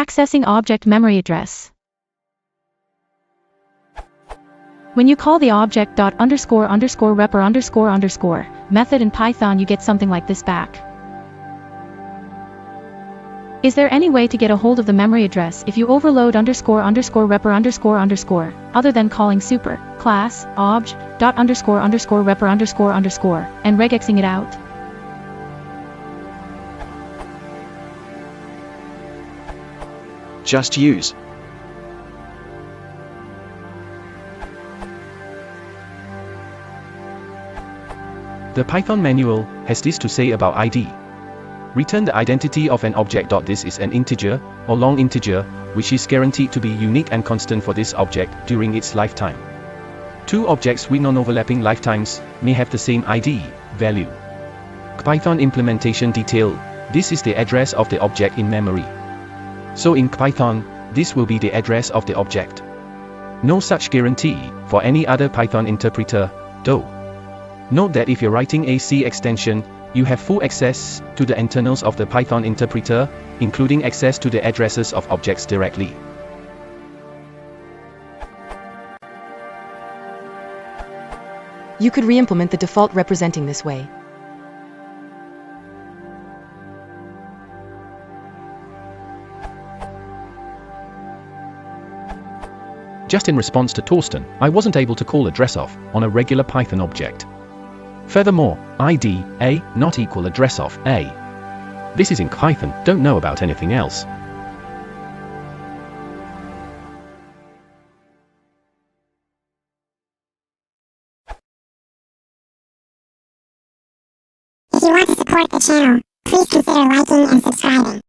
Accessing object memory address. When you call the object .__repr___ method in Python, you get something like this back. Is there any way to get a hold of the memory address if you overload __repr___ other than calling super class obj.__repr___ and regexing it out? Just use The Python manual has this to say about ID. Return the identity of an object. This is an integer, or long integer, which is guaranteed to be unique and constant for this object during its lifetime. Two objects with non-overlapping lifetimes may have the same ID value. Python implementation detail: this is the address of the object in memory. So in Python, this will be the address of the object. No such guarantee for any other Python interpreter, though. Note that if you're writing a C extension, you have full access to the internals of the Python interpreter, including access to the addresses of objects directly. You could re-implement the default representing this way. Just in response to Torsten, I wasn't able to call addressOf on a regular Python object. Furthermore, ID A not equal addressOf A. This is in Python, don't know about anything else. If you want to support the channel, please consider liking and subscribing.